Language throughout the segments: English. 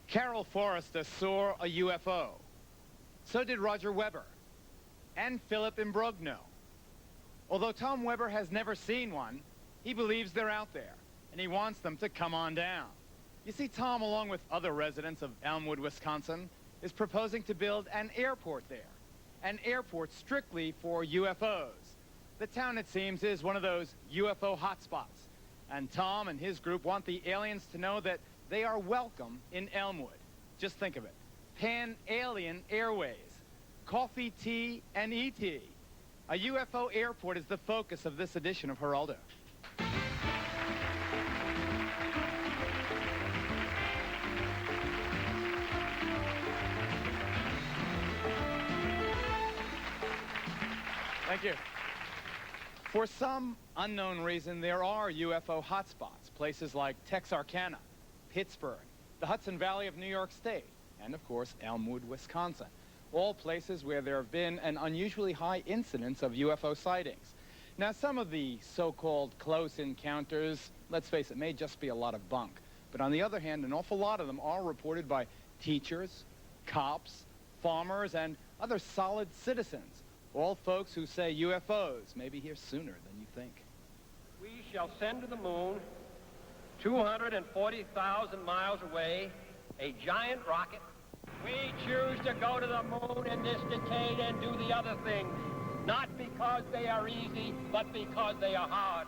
Carole Forster saw a UFO. So did Roger Weber and Philip Imbrogno. Although Tom Weber has never seen one, he believes they're out there, and he wants them to come on down. You see, Tom, along with other residents of Elmwood, Wisconsin, is proposing to build an airport there. An airport strictly for UFOs. The town, it seems, is one of those UFO hotspots. And Tom and his group want the aliens to know that they are welcome in Elmwood. Just think of it. Pan-alien airways. Coffee, tea, and E.T. A UFO airport is the focus of this edition of Geraldo. Thank you. For some unknown reason, there are UFO hotspots, places like Texarkana, Pittsburgh, the Hudson Valley of New York State, and of course, Elmwood, Wisconsin. All places where there have been an unusually high incidence of UFO sightings. Now, some of the so-called close encounters, let's face it, may just be a lot of bunk. But on the other hand, an awful lot of them are reported by teachers, cops, farmers, and other solid citizens. All folks who say UFOs may be here sooner than you think. We shall send to the moon, 240,000 miles away, a giant rocket. We choose to go to the moon in this decade and do the other things, not because they are easy, but because they are hard.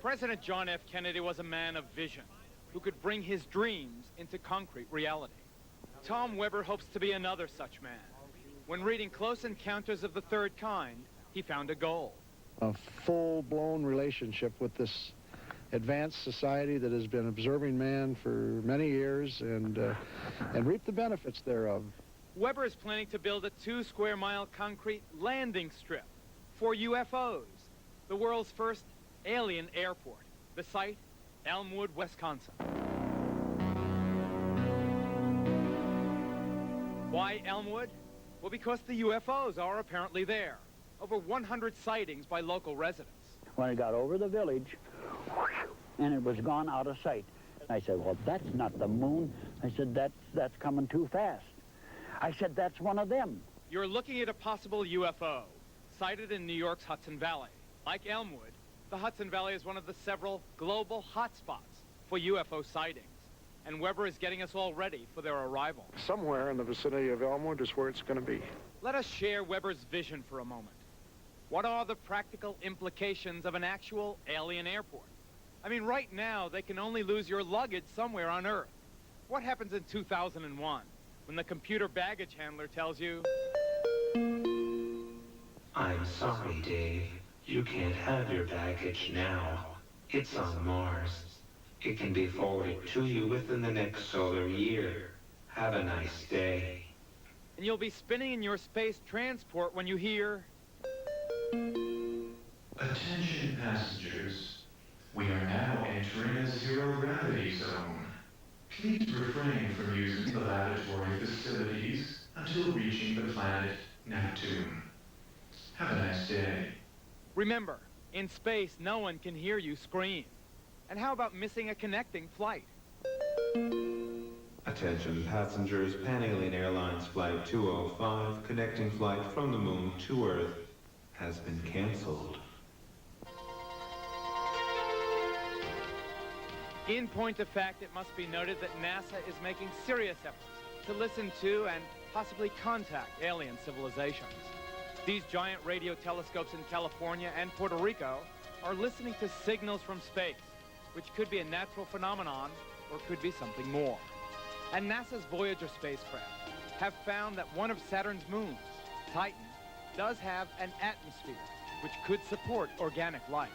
President John F. Kennedy was a man of vision who could bring his dreams into concrete reality. Tom Weber hopes to be another such man. When reading Close Encounters of the Third Kind, he found a goal. A full-blown relationship with this advanced society that has been observing man for many years and reap the benefits thereof. Weber is planning to build a 2-square-mile concrete landing strip for UFOs, the world's first alien airport. The site, Elmwood, Wisconsin. Why Elmwood? Well, because the UFOs are apparently there. Over 100 sightings by local residents. When it got over the village, and it was gone out of sight. I said, well, that's not the moon. I said, that's coming too fast. I said, that's one of them. You're looking at a possible UFO, sighted in New York's Hudson Valley. Like Elmwood, the Hudson Valley is one of the several global hotspots for UFO sightings. And Weber is getting us all ready for their arrival. Somewhere in the vicinity of Elmwood is where it's going to be. Let us share Weber's vision for a moment. What are the practical implications of an actual alien airport? I mean, right now, they can only lose your luggage somewhere on Earth. What happens in 2001 when the computer baggage handler tells you, I'm sorry, Dave. You can't have your baggage now. It's on Mars. It can be forwarded to you within the next solar year. Have a nice day. And you'll be spinning in your space transport when you hear, Attention passengers, we are now entering a zero-gravity zone. Please refrain from using the laboratory facilities until reaching the planet Neptune. Have a nice day. remember, in space, no one can hear you scream. And how about missing a connecting flight? Attention passengers, Pan-Alien Airlines Flight 205, connecting flight from the moon to Earth, has been canceled. In point of fact, it must be noted that NASA is making serious efforts to listen to and possibly contact alien civilizations. These giant radio telescopes in California and Puerto Rico are listening to signals from space, which could be a natural phenomenon or could be something more. And NASA's Voyager spacecraft have found that one of Saturn's moons, Titan, does have an atmosphere which could support organic life.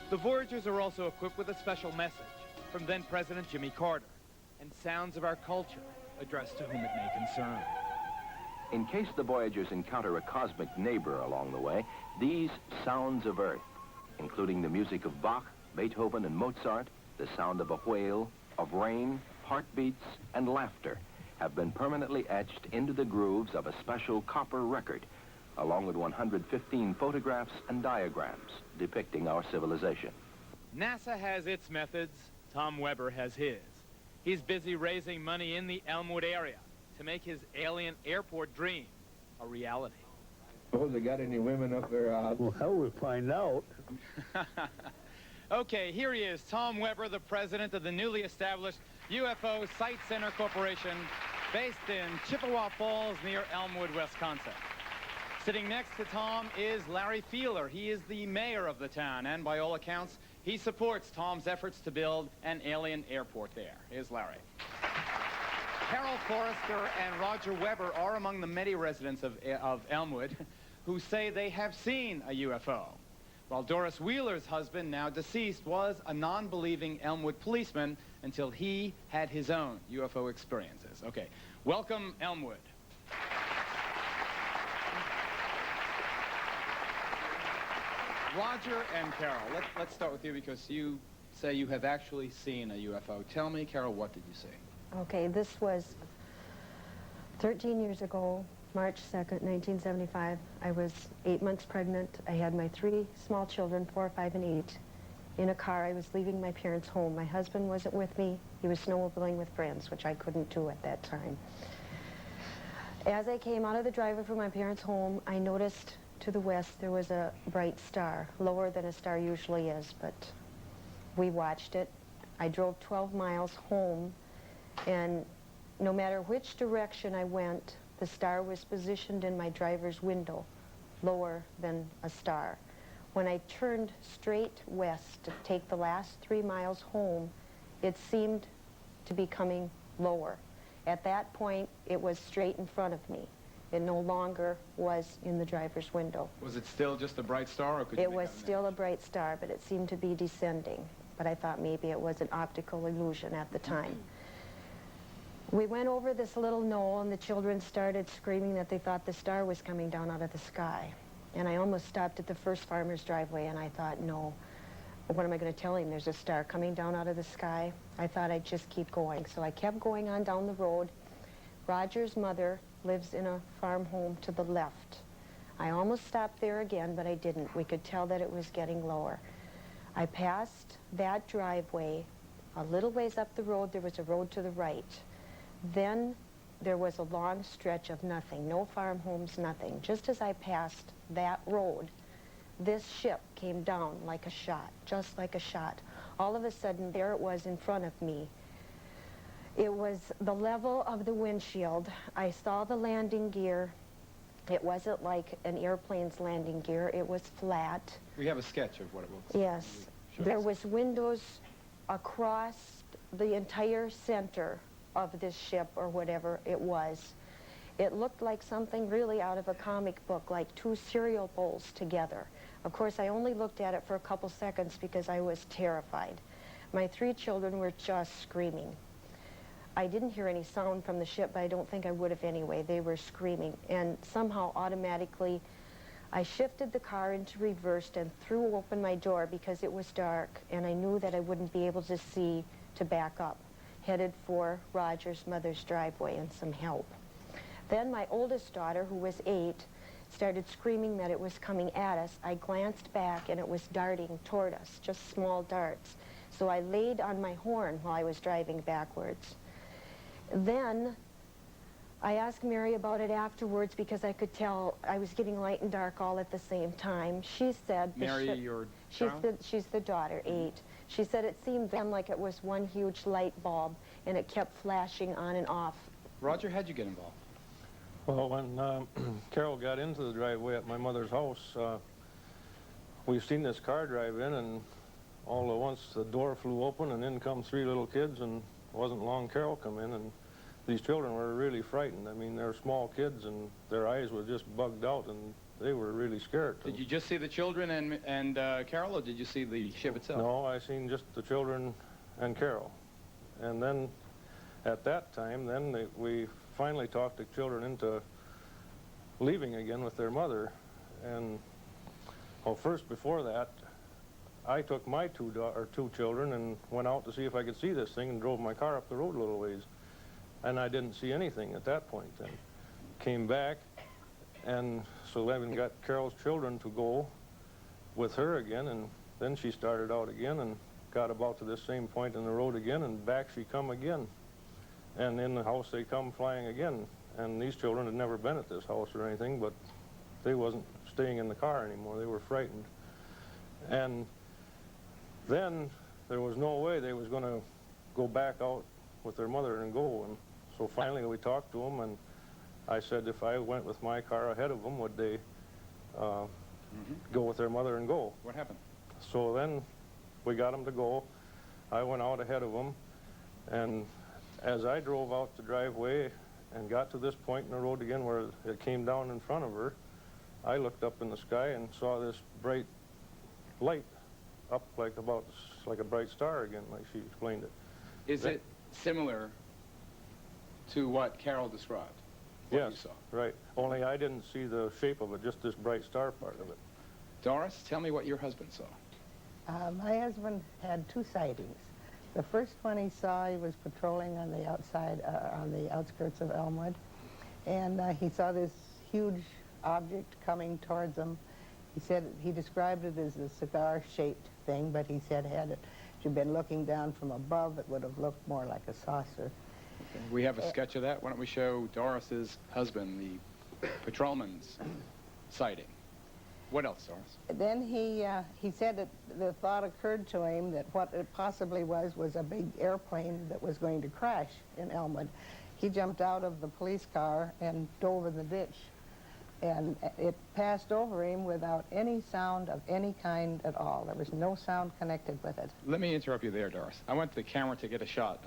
The Voyagers are also equipped with a special message from then-President Jimmy Carter and sounds of our culture addressed to whom it may concern. In case the Voyagers encounter a cosmic neighbor along the way, these sounds of Earth, including the music of Bach, Beethoven, and Mozart, the sound of a whale, of rain, heartbeats, and laughter, have been permanently etched into the grooves of a special copper record, along with 115 photographs and diagrams depicting our civilization. NASA has its methods, Tom Weber has his. He's busy raising money in the Elmwood area to make his alien airport dream a reality. Suppose they got any women up there? Well, we'll find out. Okay, here he is, Tom Weber, the president of the newly established UFO Site Center Corporation, based in Chippewa Falls near Elmwood, Wisconsin. Sitting next to Tom is Larry Feiler. He is the mayor of the town, and by all accounts, he supports Tom's efforts to build an alien airport there. Here's Larry. Carole Forster and Roger Weber are among the many residents of Elmwood who say they have seen a UFO. While Doris Wheeler's husband, now deceased, was a non-believing Elmwood policeman until he had his own UFO experiences. Okay, welcome Elmwood. Roger and Carole, let's start with you because you say you have actually seen a UFO. Tell me, Carole, what did you see? Okay, this was 13 years ago, March 2nd, 1975. I was 8 months pregnant. I had my 3 small children, 4, 5, and 8, in a car. I was leaving my parents' home. My husband wasn't with me. He was snowmobiling with friends, which I couldn't do at that time. As I came out of the driveway from my parents' home, I noticed to the west there was a bright star, lower than a star usually is, but we watched it. I drove 12 miles home, and no matter which direction I went, the star was positioned in my driver's window, lower than a star. When I turned straight west to take the last 3 miles home, it seemed to be coming lower. At that point, it was straight in front of me. It no longer was in the driver's window. Was it still just a bright star, or could you It make was out an still a bright star, but it seemed to be descending. But I thought maybe it was an optical illusion at the time. We went over this little knoll, and the children started screaming that they thought the star was coming down out of the sky. And I almost stopped at the first farmer's driveway, and I thought, no, what am I going to tell him? There's a star coming down out of the sky. I thought I'd just keep going. So I kept going on down the road. Roger's mother lives in a farm home to the left. I almost stopped there again, but I didn't. We could tell that it was getting lower. I passed that driveway. A little ways up the road, there was a road to the right. Then there was a long stretch of nothing, no farm homes, nothing. Just as I passed that road, this ship came down like a shot, just like a shot. All of a sudden, there it was in front of me. It was the level of the windshield. I saw the landing gear. It wasn't like an airplane's landing gear. It was flat. We have a sketch of what it looks Yes. like. There was windows across the entire center of this ship, or whatever it was. It looked like something really out of a comic book, like 2 cereal bowls together. Of course, I only looked at it for a couple seconds because I was terrified. My 3 children were just screaming. I didn't hear any sound from the ship, but I don't think I would have anyway. They were screaming, and somehow automatically I shifted the car into reverse and threw open my door because it was dark, and I knew that I wouldn't be able to see to back up, headed for Roger's mother's driveway and some help. Then my oldest daughter, who was 8, started screaming that it was coming at us. I glanced back, and it was darting toward us, just small darts. So I laid on my horn while I was driving backwards. Then I asked Mary about it afterwards because I could tell I was getting light and dark all at the same time. She said... Mary, your child? She's the daughter, 8. She said it seemed then like it was one huge light bulb, and it kept flashing on and off. Roger, how'd you get involved? Well, when Carole got into the driveway at my mother's house, we've seen this car drive in, and all at once the door flew open, and in come 3 little kids, and it wasn't long Carole come in, and these children were really frightened. I mean, they're small kids, and their eyes were just bugged out, and they were really scared. Did you just see the children and Carole, or did you see the ship itself? No, I seen just the children and Carole. And then, at that time, then we finally talked the children into leaving again with their mother. And, well, first, before that, I took my 2 children and went out to see if I could see this thing and drove my car up the road a little ways. And I didn't see anything at that point then. Came back, and so Levin got Carole's children to go with her again, and then she started out again and got about to this same point in the road again, and back she come again. And in the house they come flying again. And these children had never been at this house or anything, but they wasn't staying in the car anymore. They were frightened. And then there was no way they was going to go back out with their mother and go. And so finally we talked to them, and I said if I went with my car ahead of them, would they go with their mother and go? What happened? So then we got them to go. I went out ahead of them, and as I drove out the driveway and got to this point in the road again where it came down in front of her, I looked up in the sky and saw this bright light up like a bright star again, like she explained it. Is it similar to what Carole described? What you saw? Right. Only I didn't see the shape of it, just this bright star part of it. Doris, tell me what your husband saw. My husband had two sightings. The first one he saw, he was patrolling on the outside, on the outskirts of Elmwood, and he saw this huge object coming towards him. He said he described it as a cigar-shaped thing, but he said had you been looking down from above, it would have looked more like a saucer. Okay. We have a sketch of that. Why don't we show Doris's husband, the patrolman's sighting. What else, Doris? Then he said that the thought occurred to him that what it possibly was a big airplane that was going to crash in Elmwood. He jumped out of the police car and dove in the ditch. And it passed over him without any sound of any kind at all. There was no sound connected with it. Let me interrupt you there, Doris. I want the camera to get a shot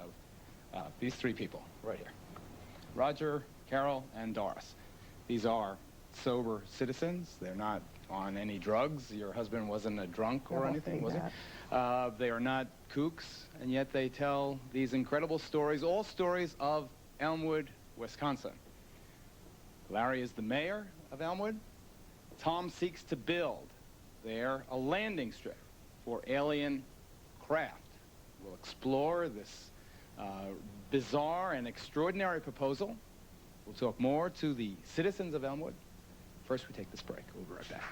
of these three people right here. Roger, Carole, and Doris. These are sober citizens. They're not on any drugs. Your husband wasn't a drunk or anything, was he? They are not kooks, and yet they tell these incredible stories, all stories of Elmwood, Wisconsin. Larry is the mayor of Elmwood. Tom seeks to build there a landing strip for alien craft. We'll explore this bizarre and extraordinary proposal. We'll talk more to the citizens of Elmwood. First, we take this break. We'll be right back.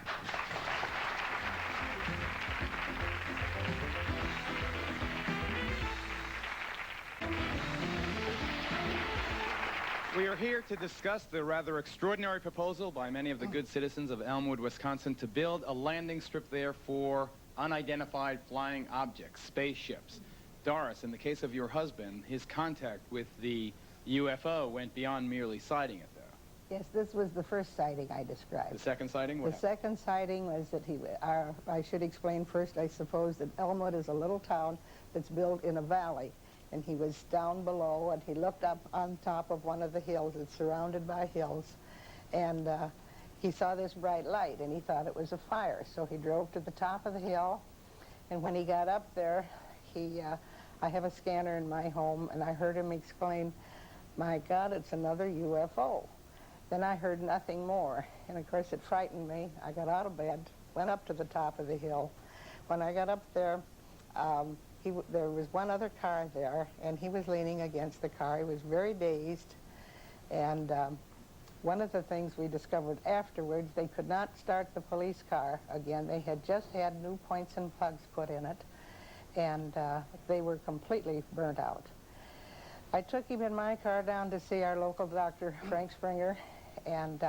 We are here to discuss the rather extraordinary proposal by many of the good citizens of Elmwood, Wisconsin, to build a landing strip there for unidentified flying objects, spaceships. Doris, in the case of your husband, his contact with the UFO went beyond merely sighting it, though. Yes, this was the first sighting I described. The second sighting? The second sighting was that I should explain first, I suppose, that Elmwood is a little town that's built in a valley. And he was down below, and he looked up on top of one of the hills. It's surrounded by hills. And he saw this bright light, and he thought it was a fire. So he drove to the top of the hill. And when he got up there, I have a scanner in my home, and I heard him exclaim, "My God, it's another UFO." Then I heard nothing more. And, of course, it frightened me. I got out of bed, went up to the top of the hill. When I got up there, there was one other car there, and he was leaning against the car. He was very dazed. And one of the things we discovered afterwards, they could not start the police car again. They had just had new points and plugs put in it, and they were completely burnt out. I took him in my car down to see our local doctor, Frank Springer, and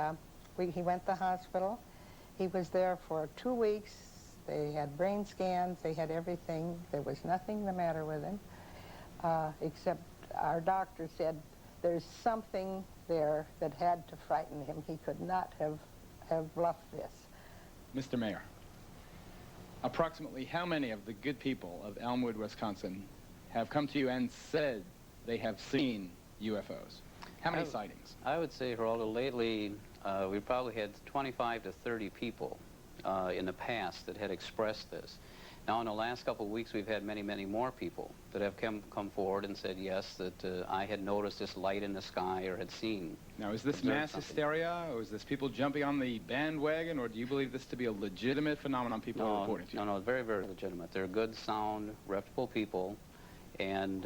he went to the hospital. He was there for 2 weeks. They had brain scans, they had everything. There was nothing the matter with him, except our doctor said there's something there that had to frighten him. He could not have bluffed this. Mr. Mayor, approximately how many of the good people of Elmwood, Wisconsin have come to you and said they have seen UFOs? How many sightings? I would say, Geraldo, lately we've probably had 25 to 30 people in the past that had expressed this. Now, in the last couple of weeks, we've had many, many more people that have come forward and said, yes, that I had noticed this light in the sky or had seen. Now, is this mass hysteria, or is this people jumping on the bandwagon, or do you believe this to be a legitimate phenomenon people are reporting to you? No, very, very legitimate. They're good, sound, reputable people, and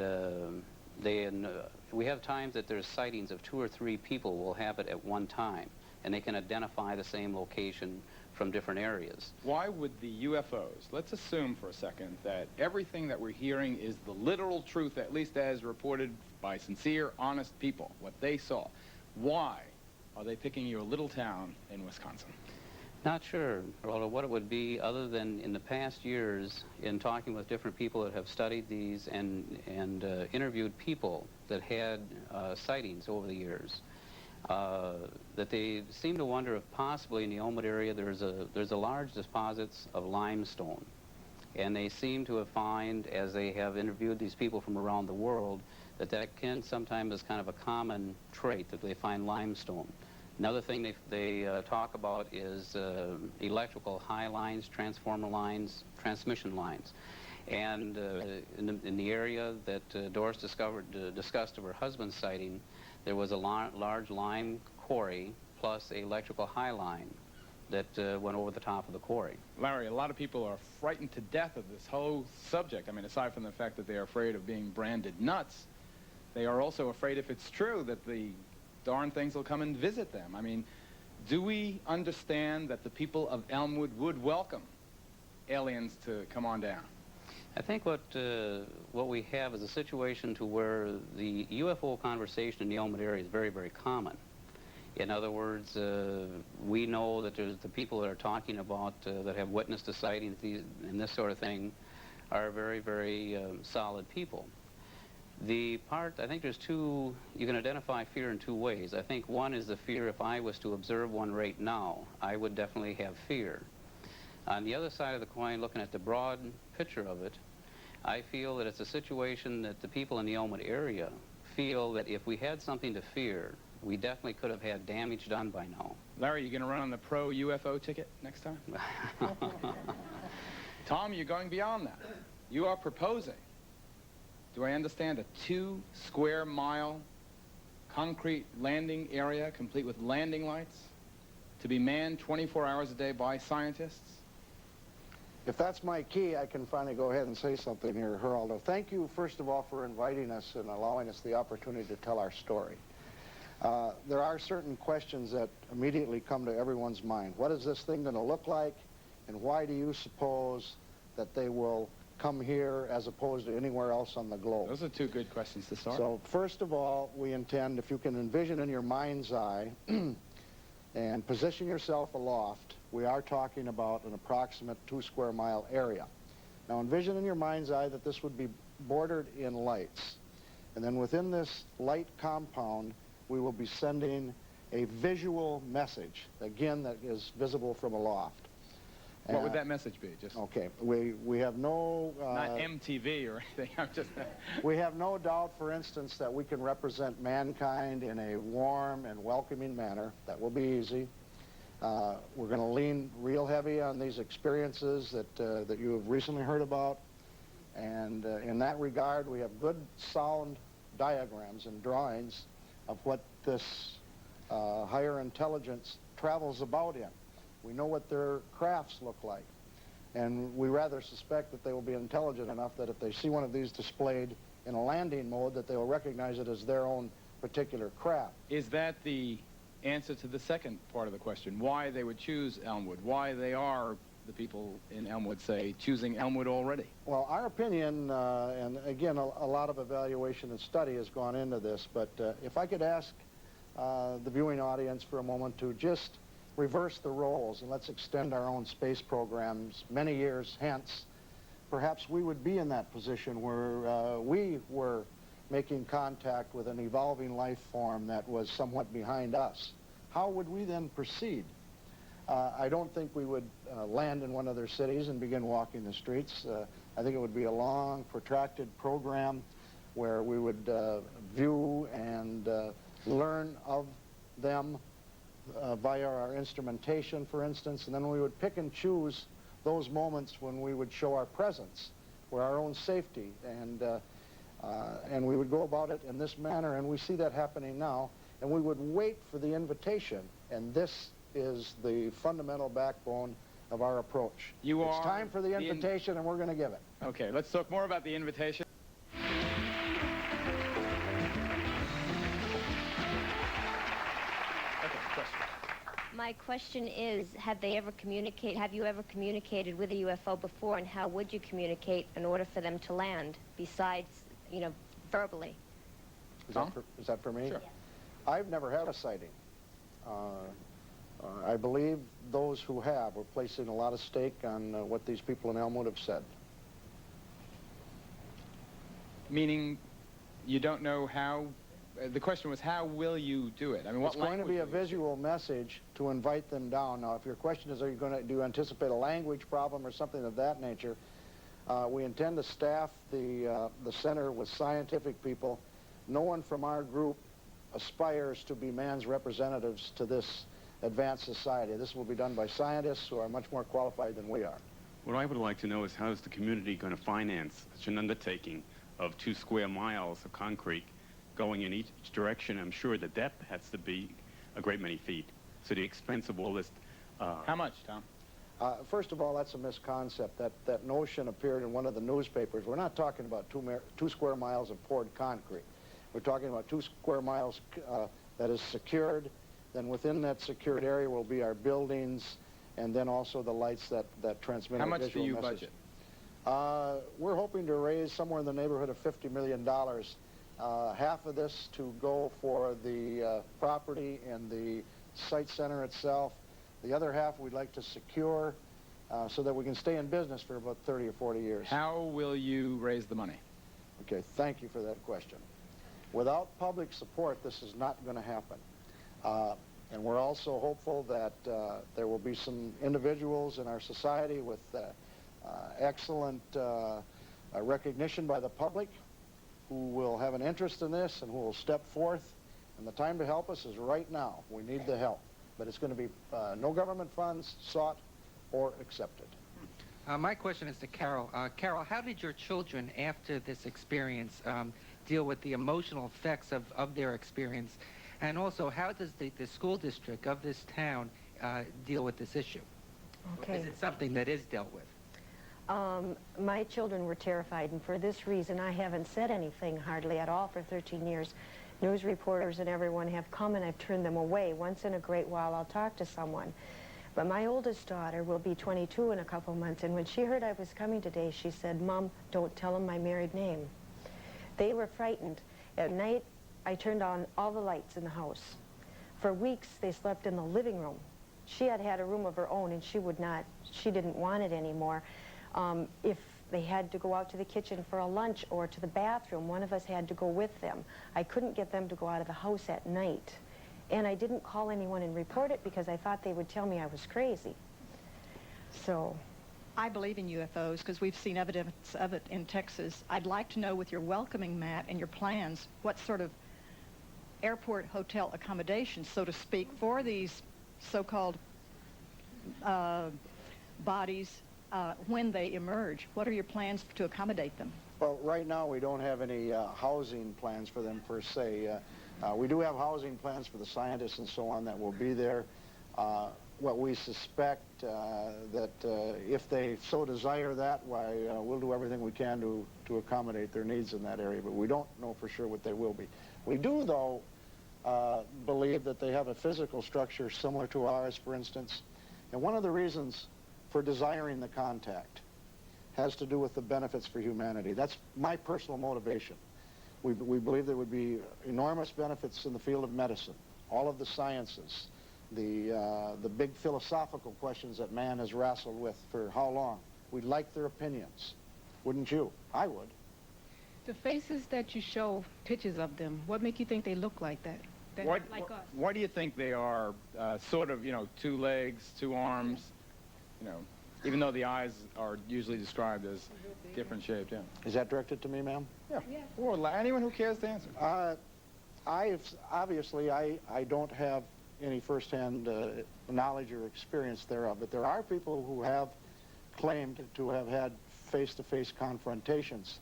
we have times that there's sightings of 2 or 3 people will have it at one time. and they can identify the same location from different areas. Why would the UFOs, let's assume for a second that everything that we're hearing is the literal truth, at least as reported by sincere, honest people, what they saw. Why are they picking your little town in Wisconsin? Not sure, Geraldo, what it would be other than in the past years, in talking with different people that have studied these and interviewed people that had sightings over the years, that they seem to wonder if possibly in the Elmwood area there's a large deposits of limestone. And they seem to have found, as they have interviewed these people from around the world, that can sometimes is kind of a common trait, that they find limestone. Another thing they talk about is electrical high lines, transformer lines, transmission lines. And in the area that Doris discussed of her husband's sighting, there was a large lime quarry plus an electrical high line that went over the top of the quarry. Larry, a lot of people are frightened to death of this whole subject. I mean, aside from the fact that they are afraid of being branded nuts, they are also afraid, if it's true, that the darn things will come and visit them. I mean, do we understand that the people of Elmwood would welcome aliens to come on down? I think what we have is a situation to where the UFO conversation in the Elmwood area is very, very common. In other words, we know that there's the people that are talking about that have witnessed a sighting and this sort of thing are very, very solid people. The part, I think there's two, you can identify fear in two ways. I think one is the fear, if I was to observe one right now, I would definitely have fear. On the other side of the coin, looking at the broad picture of it, I feel that it's a situation that the people in the Elmwood area feel that if we had something to fear, we definitely could have had damage done by now. Larry, you going to run on the pro-UFO ticket next time? Tom, you're going beyond that. You are proposing, do I understand, a 2-square-mile concrete landing area complete with landing lights to be manned 24 hours a day by scientists? If that's my key, I can finally go ahead and say something here, Geraldo. Thank you, first of all, for inviting us and allowing us the opportunity to tell our story. There are certain questions that immediately come to everyone's mind. What is this thing going to look like, and why do you suppose that they will come here as opposed to anywhere else on the globe? Those are two good questions to start. So, first of all, we intend, if you can envision in your mind's eye and position yourself aloft, we are talking about an approximate 2-square-mile area. Now, envision in your mind's eye that this would be bordered in lights. And then within this light compound, we will be sending a visual message, again, that is visible from aloft. What would that message be? Just okay. We have no... not MTV or anything. I'm just... We have no doubt, for instance, that we can represent mankind in a warm and welcoming manner. That will be easy. We're going to lean real heavy on these experiences that you have recently heard about. And in that regard, we have good, sound diagrams and drawings of what this higher intelligence travels about in. We know what their crafts look like. And we rather suspect that they will be intelligent enough that if they see one of these displayed in a landing mode, that they will recognize it as their own particular craft. Is that the answer to the second part of the question? Why they would choose Elmwood? Why they are, the people in Elmwood say, choosing Elmwood already? Well, our opinion, and again, a lot of evaluation and study has gone into this, but if I could ask the viewing audience for a moment to just reverse the roles and let's extend our own space programs many years hence, perhaps we would be in that position where we were making contact with an evolving life form that was somewhat behind us. How would we then proceed? I don't think we would land in one of their cities and begin walking the streets. I think it would be a long, protracted program where we would view and learn of them via our instrumentation, for instance, and then we would pick and choose those moments when we would show our presence for our own safety, and we would go about it in this manner, and we see that happening now, and we would wait for the invitation, and this is the fundamental backbone of our approach. It's time for the invitation, and we're going to give it. Okay, let's talk more about the invitation. Okay, question. my question is, have you ever communicated with a UFO before, and how would you communicate in order for them to land, besides, you know, verbally? Is that for me? Sure. I've never had a sighting. I believe those who have are placing a lot of stake on what these people in Elmwood have said. Meaning, you don't know how. The question was, how will you do it? I mean, what It's going to be a visual message to invite them down. Now, if your question is, do you anticipate a language problem or something of that nature, we intend to staff the center with scientific people. No one from our group aspires to be man's representatives to this advanced society. This will be done by scientists who are much more qualified than we are. What I would like to know is, how is the community going to finance such an undertaking of 2 square miles of concrete going in each direction? I'm sure the depth has to be a great many feet. So the expense of all this... How much, Tom? First of all, that's a misconcept. That notion appeared in one of the newspapers. We're not talking about 2 square miles of poured concrete. We're talking about 2 square miles that is secured. Then within that secured area will be our buildings, and then also the lights that transmit How a much do visual you message. budget? We're hoping to raise somewhere in the neighborhood of $50 million. Half of this to go for the property and the site center itself. The other half we'd like to secure so that we can stay in business for about 30 or 40 years. How will you raise the money? Okay, thank you for that question. Without public support, this is not going to happen. And we're also hopeful that there will be some individuals in our society with excellent recognition by the public who will have an interest in this and who will step forth. And the time to help us is right now. We need the help. But it's going to be no government funds sought or accepted. My question is to Carole. Carole, how did your children, after this experience, deal with the emotional effects of their experience? And also, how does the school district of this town deal with this issue? Okay. Is it something that is dealt with? My children were terrified, and for this reason, I haven't said anything hardly at all for 13 years. News reporters and everyone have come, and I've turned them away. Once in a great while, I'll talk to someone. But my oldest daughter will be 22 in a couple months, and when she heard I was coming today, she said, "Mom, don't tell them my married name." They were frightened. At night, I turned on all the lights in the house. For weeks, they slept in the living room. She had a room of her own, and she didn't want it anymore. If they had to go out to the kitchen for a lunch or to the bathroom, one of us had to go with them. I couldn't get them to go out of the house at night. And I didn't call anyone and report it because I thought they would tell me I was crazy. So... I believe in UFOs because we've seen evidence of it in Texas. I'd like to know, with your welcoming mat and your plans, what sort of airport hotel accommodations, so to speak, for these so-called bodies when they emerge. What are your plans to accommodate them? Well, right now we don't have any housing plans for them per se. We do have housing plans for the scientists and so on that will be there. What we suspect that if they so desire that, why we'll do everything we can to accommodate their needs in that area, but we don't know for sure what they will be. We do, though, believe that they have a physical structure similar to ours, for instance, and one of the reasons for desiring the contact has to do with the benefits for humanity. That's my personal motivation. We believe there would be enormous benefits in the field of medicine, all of the sciences, the big philosophical questions that man has wrestled with for how long. We'd like their opinions. Wouldn't you? I would. The faces that you show pictures of them, what make you think they look like that? Like us? Why do you think they are sort of, 2 legs, 2 arms, even though the eyes are usually described as different shaped, yeah. Is that directed to me, ma'am? Yeah. Or anyone who cares to answer. Obviously, I don't have any first-hand knowledge or experience thereof, but there are people who have claimed to have had face-to-face confrontations.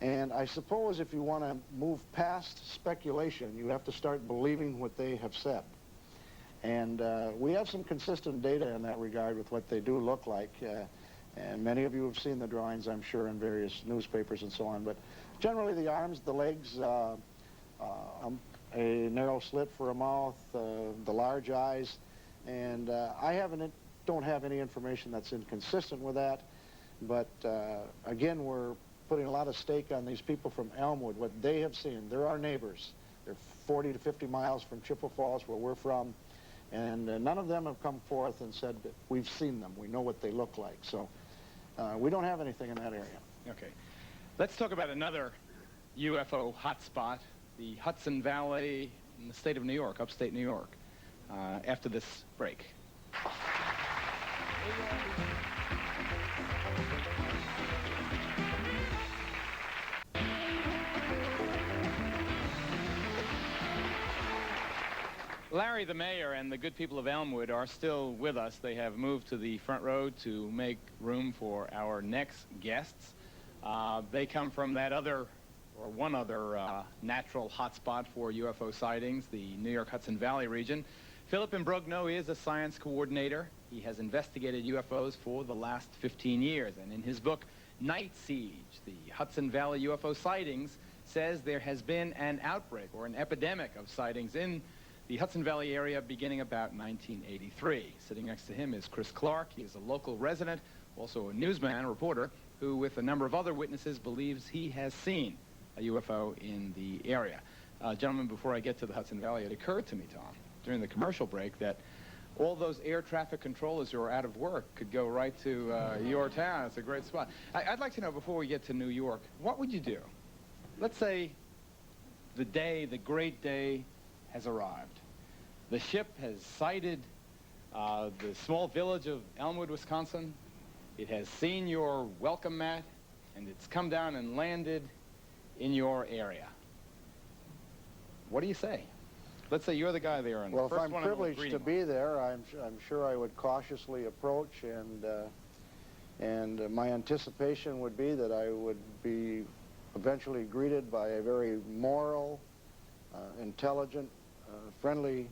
And I suppose if you want to move past speculation, you have to start believing what they have said. And we have some consistent data in that regard with what they do look like. And many of you have seen the drawings, I'm sure, in various newspapers and so on. But generally the arms, the legs, a narrow slit for a mouth, the large eyes, And don't have any information that's inconsistent with that. But again, we're putting a lot of stake on these people from Elmwood, what they have seen. They're our neighbors. They're 40 to 50 miles from Chippewa Falls, where we're from. And none of them have come forth and said that we've seen them. We know what they look like. So we don't have anything in that area. Okay. Let's talk about another UFO hotspot, the Hudson Valley in the state of New York, upstate New York, after this break. Larry, the mayor, and the good people of Elmwood are still with us. They have moved to the front row to make room for our next guests. They come from that other, or one other, natural hotspot for UFO sightings, the New York Hudson Valley region. Philip Imbrogno is a science coordinator. He has investigated UFOs for the last 15 years, and in his book, Night Siege, the Hudson Valley UFO sightings, says there has been an outbreak or an epidemic of sightings in the Hudson Valley area beginning about 1983. Sitting next to him is Chris Clark. He is a local resident, also a newsman, a reporter, who, with a number of other witnesses, believes he has seen a UFO in the area. Gentlemen, before I get to the Hudson Valley, it occurred to me, Tom, during the commercial break, that all those air traffic controllers who are out of work could go right to your town. It's a great spot. I'd like to know, before we get to New York, what would you do? Let's say the great day has arrived. The ship has sighted the small village of Elmwood, Wisconsin. It has seen your welcome mat, and it's come down and landed in your area. What do you say? Let's say you're the guy there. And well, the if first I'm privileged to be there, I'm sure I would cautiously approach, and my anticipation would be that I would be eventually greeted by a very moral, intelligent, friendly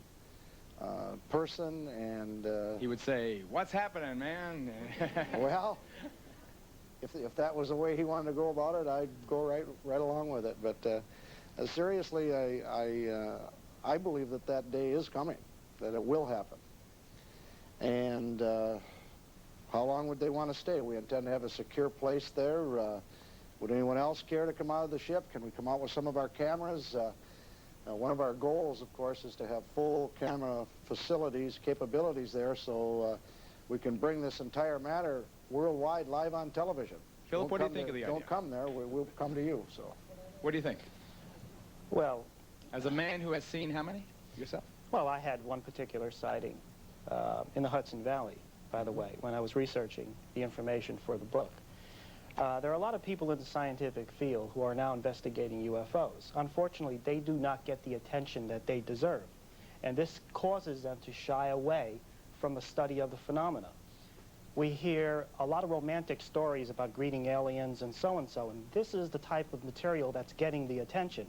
person, and he would say, "What's happening, man?" Well, if that was the way he wanted to go about it, I'd go right along with it. But seriously, I believe that day is coming, that it will happen. And how long would they want to stay? We intend to have a secure place there. Would anyone else care to come out of the ship? Can we come out with some of our cameras? One of our goals, of course, is to have full camera facilities, capabilities there, so we can bring this entire matter worldwide live on television. Philip, what do you think of the idea? Don't come there. We'll come to you. So, what do you think? Well, as a man who has seen how many yourself? Well, I had one particular sighting in the Hudson Valley, by the way, when I was researching the information for the book. There are a lot of people in the scientific field who are now investigating UFOs. Unfortunately, they do not get the attention that they deserve. And this causes them to shy away from the study of the phenomena. We hear a lot of romantic stories about greeting aliens and so, and this is the type of material that's getting the attention.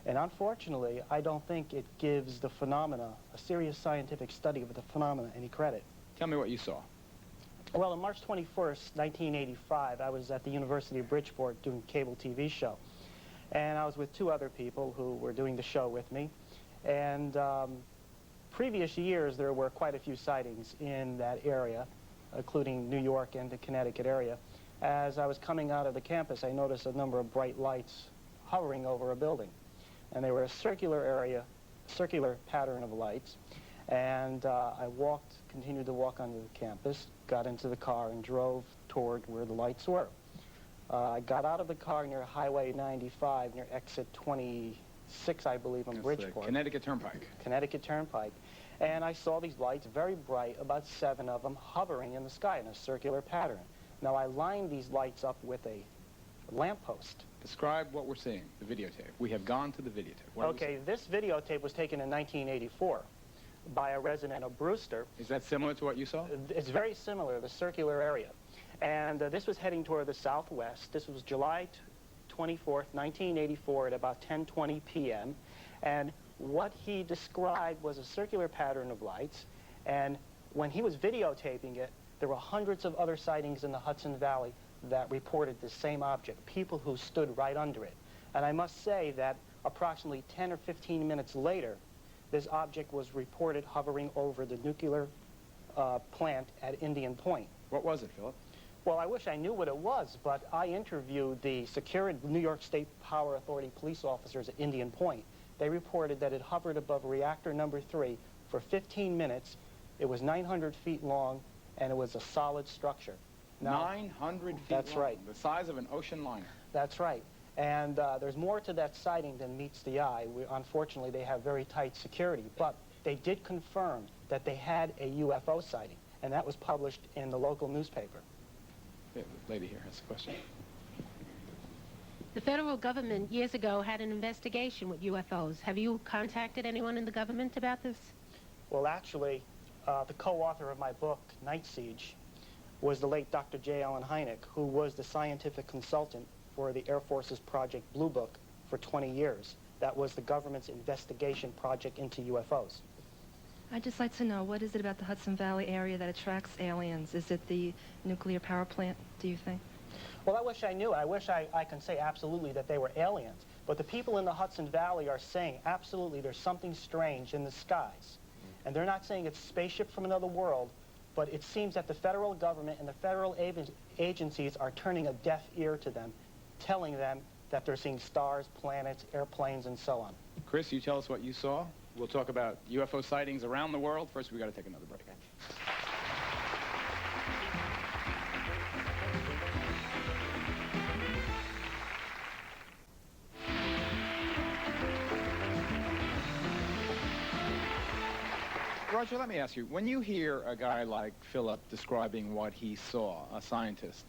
And unfortunately, I don't think it gives the phenomena, a serious scientific study of the phenomena, any credit. Tell me what you saw. Well, on March 21st, 1985, I was at the University of Bridgeport doing a cable TV show. And I was with two other people who were doing the show with me. And previous years, there were quite a few sightings in that area, including New York and the Connecticut area. As I was coming out of the campus, I noticed a number of bright lights hovering over a building. And they were a circular pattern of lights. And I continued to walk onto the campus, got into the car, and drove toward where the lights were. I got out of the car near Highway 95, near exit 26, I believe, in Bridgeport. Connecticut Turnpike. Connecticut Turnpike. And I saw these lights, very bright, about 7 of them, hovering in the sky in a circular pattern. Now, I lined these lights up with a lamppost. Describe what we're seeing, the videotape. We have gone to the videotape. Okay, this videotape was taken in 1984 by a resident of Brewster. Is that similar to what you saw? It's very similar, the circular area. And this was heading toward the southwest. This was July 24th, 1984 at about 10:20 p.m. And what he described was a circular pattern of lights. And when he was videotaping it, there were hundreds of other sightings in the Hudson Valley that reported the same object, people who stood right under it. And I must say that approximately 10 or 15 minutes later, this object was reported hovering over the nuclear plant at Indian Point. What was it, Philip? Well, I wish I knew what it was, but I interviewed the New York State Power Authority police officers at Indian Point. They reported that it hovered above reactor number 3 for 15 minutes. It was 900 feet long, and it was a solid structure. Now, 900 feet That's long, right. the size of an ocean liner. That's right. And there's more to that sighting than meets the eye. Unfortunately, they have very tight security. But they did confirm that they had a UFO sighting, and that was published in the local newspaper. The lady here has a question. The federal government years ago had an investigation with UFOs. Have you contacted anyone in the government about this? Well, actually, the co-author of my book, Night Siege, was the late Dr. J. Allen Hynek, who was the scientific consultant for the Air Force's Project Blue Book for 20 years. That was the government's investigation project into UFOs. I'd just like to know, what is it about the Hudson Valley area that attracts aliens? Is it the nuclear power plant, do you think? Well, I wish I knew. I wish I can say absolutely that they were aliens. But the people in the Hudson Valley are saying absolutely there's something strange in the skies. And they're not saying it's a spaceship from another world, but it seems that the federal government and the federal agencies are turning a deaf ear to them, telling them that they're seeing stars, planets, airplanes, and so on. Chris, you tell us what you saw. We'll talk about UFO sightings around the world. First, we've got to take another break. Roger, let me ask you, when you hear a guy like Philip describing what he saw, a scientist,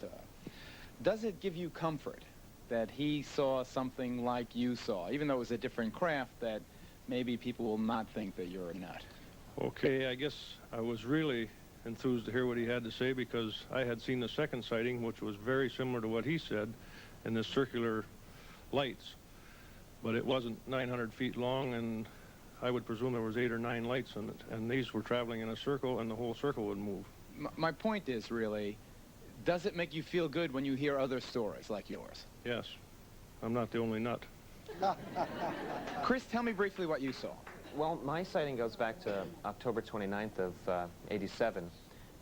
does it give you comfort that he saw something like you saw, even though it was a different craft, that maybe people will not think that you're a nut? Okay, I guess I was really enthused to hear what he had to say, because I had seen the second sighting, which was very similar to what he said, in the circular lights. But it wasn't 900 feet long, and I would presume there was 8 or 9 lights in it, and these were traveling in a circle, and the whole circle would move. My point is, really, does it make you feel good when you hear other stories like yours? Yes. I'm not the only nut. Chris, tell me briefly what you saw. Well, my sighting goes back to October 29th of '87,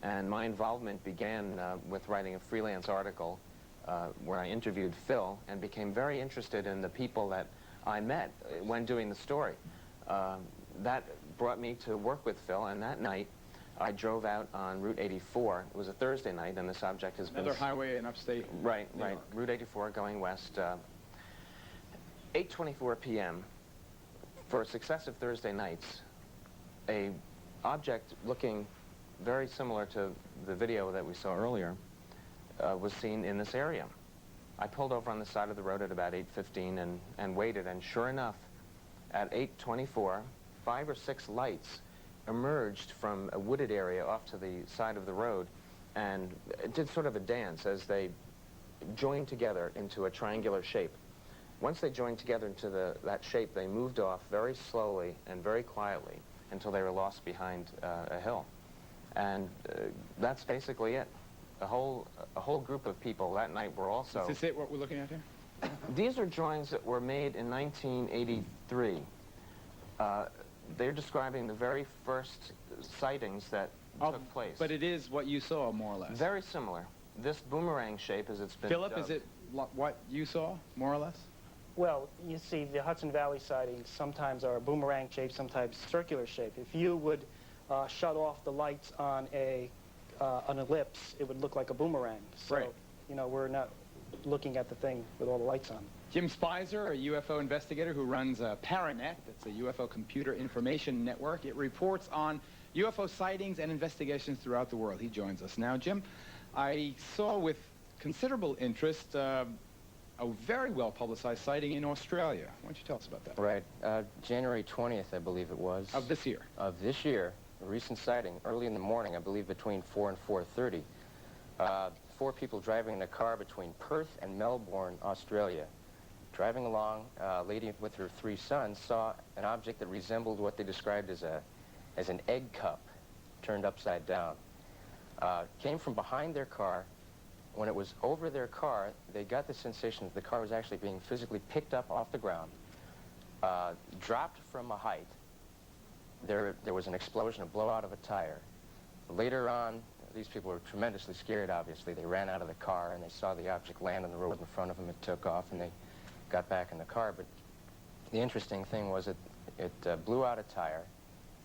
and my involvement began with writing a freelance article where I interviewed Phil and became very interested in the people that I met when doing the story. That brought me to work with Phil, and that night I drove out on Route 84. It was a Thursday night, and this object has been... Another highway in upstate Right, New right. York. Route 84 going west. 8:24 p.m. for successive Thursday nights, a object looking very similar to the video that we saw earlier was seen in this area. I pulled over on the side of the road at about 8:15 and waited, and sure enough, at 8:24, 5 or 6 lights emerged from a wooded area off to the side of the road and did sort of a dance as they joined together into a triangular shape. Once they joined together into that shape, they moved off very slowly and very quietly until they were lost behind a hill. And that's basically it. A whole group of people that night were also... Is this it, what we're looking at here? These are drawings that were made in 1983. They're describing the very first sightings that took place. But it is what you saw, more or less. Very similar. This boomerang shape, as it's been Philip, dubbed. is it what you saw, more or less? Well, you see, the Hudson Valley sightings sometimes are boomerang shaped, sometimes circular shaped. If you would shut off the lights on an ellipse, it would look like a boomerang. So, Right. you know, we're not looking at the thing with all the lights on. Jim Spicer, a UFO investigator who runs Paranet, that's a UFO computer information network. It reports on UFO sightings and investigations throughout the world. He joins us now. Jim, I saw with considerable interest a very well-publicized sighting in Australia. Why don't you tell us about that? Right. January 20th, I believe it was. Of this year? Of this year. A recent sighting, early in the morning, I believe between 4 and 4:30. 4 people driving in a car between Perth and Melbourne, Australia. Driving along, a lady with her 3 sons saw an object that resembled what they described as an egg cup turned upside down. Came from behind their car. When it was over their car, they got the sensation that the car was actually being physically picked up off the ground, dropped from a height, there was an explosion, a blowout of a tire. Later on, these people were tremendously scared, obviously. They ran out of the car, and they saw the object land on the road in front of them. It took off, and they got back in the car. But the interesting thing was it blew out a tire,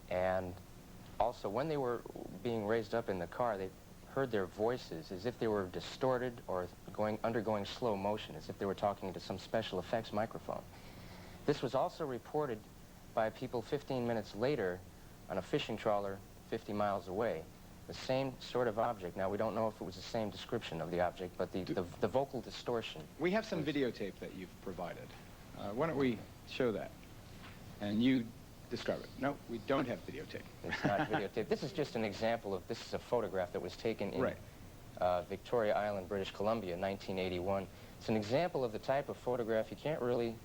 and also when they were being raised up in the car, they heard their voices as if they were distorted or undergoing slow motion, as if they were talking into some special effects microphone. This was also reported by people 15 minutes later on a fishing trawler 50 miles away. The same sort of object. Now, we don't know if it was the same description of the object, but the vocal distortion. We have some videotape that you've provided. Why don't we show that? And you describe it. No, we don't have videotape. It's not videotape. This is just an example of, this is a photograph that was taken in Victoria Island, British Columbia, 1981. It's an example of the type of photograph. You can't really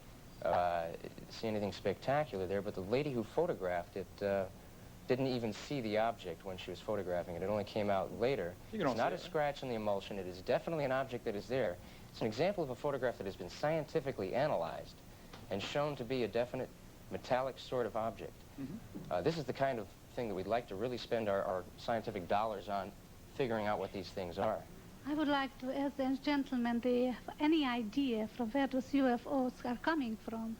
see anything spectacular there, but the lady who photographed it didn't even see the object when she was photographing it. It only came out later. It's not a scratch in the emulsion. It is definitely an object that is there. It's an example of a photograph that has been scientifically analyzed and shown to be a definite metallic sort of object. This is the kind of thing that we'd like to really spend our scientific dollars on, figuring out what these things are. I would like to ask the gentleman, do you have any idea from where those UFOs are coming from?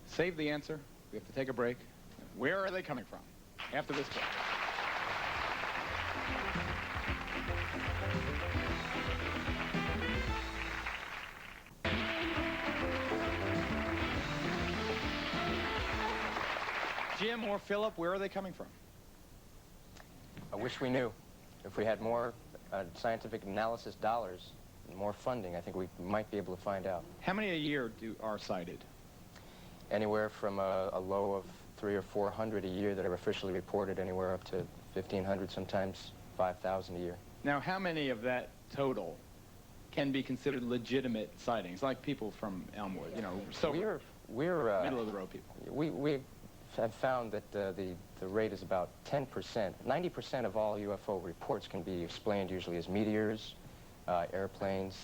Save the answer. We have to take a break. Where are they coming from? After this break. Jim or Philip, where are they coming from? I wish we knew. If we had more scientific analysis dollars and more funding, I think we might be able to find out. How many a year are cited? Anywhere from a low of 300 or 400 a year that are officially reported, anywhere up to 1,500, sometimes 5,000 a year. Now, how many of that total can be considered legitimate sightings, like people from Elmwood, you know, so we're middle-of-the-road people? We have found that the rate is about 10%. 90% of all UFO reports can be explained usually as meteors, airplanes,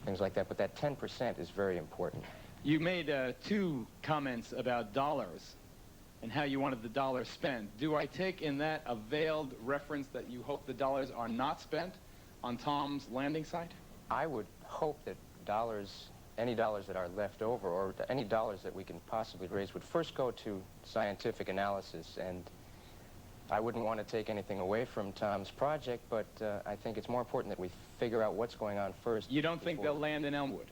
things like that, but that 10% is very important. You made two comments about dollars and how you wanted the dollars spent. Do I take in that a veiled reference that you hope the dollars are not spent on Tom's landing site? I would hope that any dollars that are left over, or any dollars that we can possibly raise, would first go to scientific analysis. And I wouldn't want to take anything away from Tom's project, but I think it's more important that we figure out what's going on first. You don't think they'll land in Elmwood?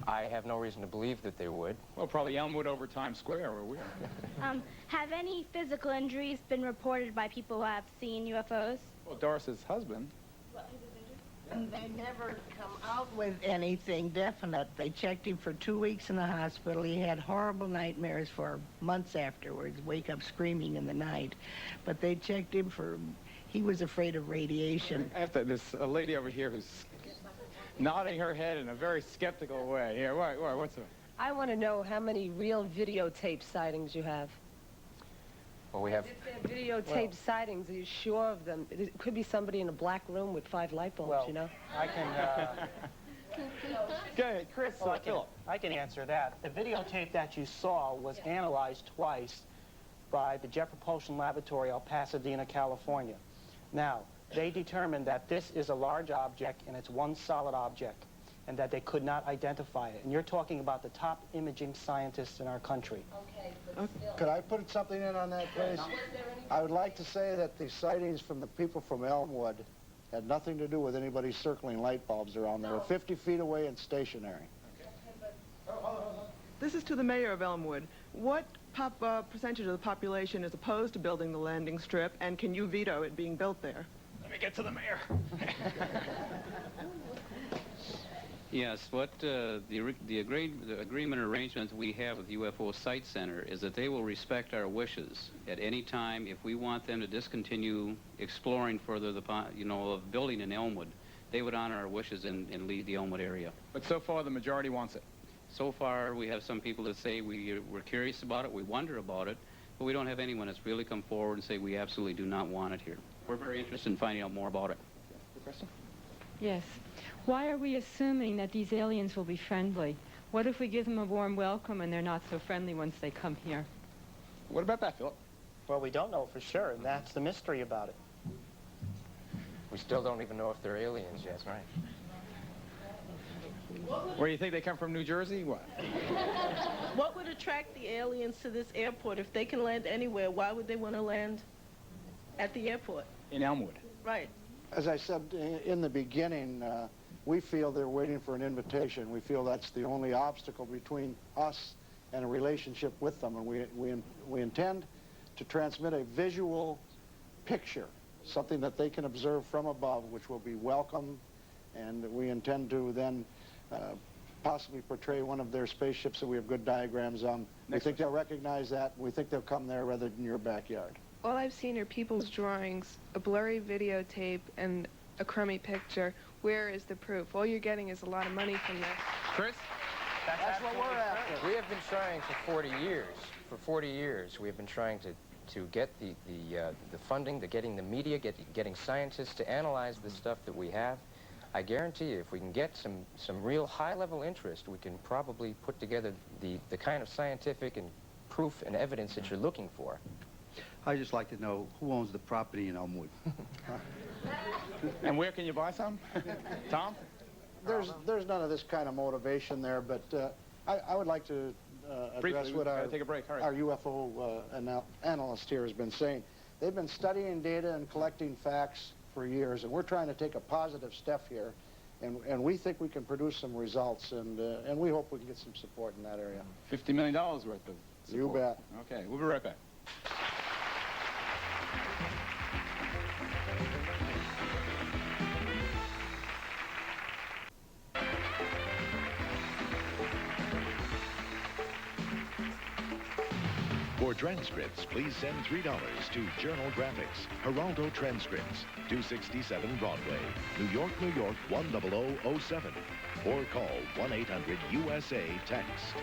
I have no reason to believe that they would. Well, probably Elmwood over Times Square, or where? Have any physical injuries been reported by people who have seen UFOs? Well, Doris's husband. They never come out with anything definite. They checked him for 2 weeks in the hospital. He had horrible nightmares for months afterwards, wake up screaming in the night. But they checked him for, he was afraid of radiation. There's a lady over here who's nodding her head in a very skeptical way. Here, what's it? I want to know how many real videotape sightings you have. Well, we have... If they're videotape sightings, are you sure of them? It could be somebody in a black room with 5 light bulbs, you know? I can... Okay, Chris, Philip. I can answer that. The videotape that you saw was analyzed twice by the Jet Propulsion Laboratory of Pasadena, California. Now, they determined that this is a large object and it's one solid object, and that they could not identify it. And you're talking about the top imaging scientists in our country. Okay, could I put something in on that, please? I would like to say that the sightings from the people from Elmwood had nothing to do with anybody circling light bulbs around there. 50 feet away and stationary. This is to the mayor of Elmwood. What percentage of the population is opposed to building the landing strip, and can you veto it being built there? Let me get to the mayor. Yes, what the agreement arrangement we have with the UFO Site Center is that they will respect our wishes at any time. If we want them to discontinue exploring further of building in Elmwood, they would honor our wishes and leave the Elmwood area. But so far, the majority wants it. So far, we have some people that say we're curious about it, we wonder about it, but we don't have anyone that's really come forward and say we absolutely do not want it here. We're very interested in finding out more about it. Your question? Yes. Why are we assuming that these aliens will be friendly? What if we give them a warm welcome and they're not so friendly once they come here? What about that, Philip? Well, we don't know for sure, and that's the mystery about it. We still don't even know if they're aliens yet. Right. Where do you think they come from, New Jersey? What? What would attract the aliens to this airport? If they can land anywhere, why would they want to land at the airport? In Elmwood. Right. As I said in the beginning, we feel they're waiting for an invitation. We feel that's the only obstacle between us and a relationship with them, and we intend to transmit a visual picture, something that they can observe from above, which will be welcome, and we intend to then possibly portray one of their spaceships that we have good diagrams on. We think they'll recognize that. We think they'll come there rather than your backyard. All I've seen are people's drawings, a blurry videotape, and a crummy picture. Where is the proof? All you're getting is a lot of money from this. Chris? That's what we're after. We have been trying for 40 years. For 40 years, we have been trying to get the funding, getting the media, getting scientists to analyze the stuff that we have. I guarantee you, if we can get some real high-level interest, we can probably put together the kind of scientific and proof and evidence that you're looking for. I'd just like to know who owns the property in Elmwood. And where can you buy some? Tom? There's none of this kind of motivation there, but I would like to address Briefly, what our take a break. Hurry. our UFO analyst here has been saying. They've been studying data and collecting facts for years, and we're trying to take a positive step here, and we think we can produce some results, and we hope we can get some support in that area. $50 million worth of support. You bet. Okay, we'll be right back. For transcripts, please send $3 to Journal Graphics, Geraldo Transcripts, 267 Broadway, New York, 10007, or call 1-800-USA-TEXT.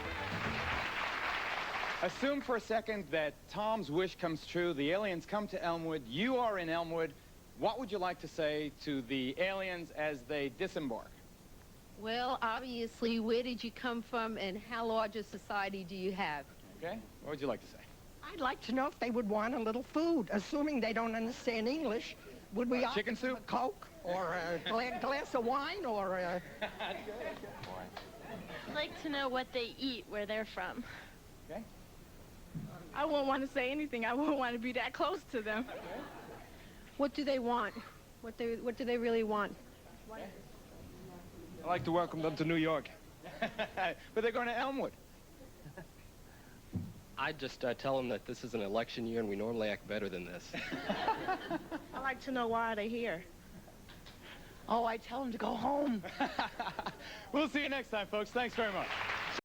Assume for a second that Tom's wish comes true. The aliens come to Elmwood. You are in Elmwood. What would you like to say to the aliens as they disembark? Well, obviously, where did you come from and how large a society do you have? Okay, what would you like to say? I'd like to know if they would want a little food, assuming they don't understand English. Would we chicken offer them soup? a Coke or a glass of wine or a... I'd like to know what they eat, where they're from. Okay. I won't want to say anything. I won't want to be that close to them. What do they want? What do they really want? I'd like to welcome them to New York. But they're going to Elmwood. I'd just tell them that this is an election year and we normally act better than this. I'd like to know why they're here. Oh, I tell them to go home. We'll see you next time, folks. Thanks very much.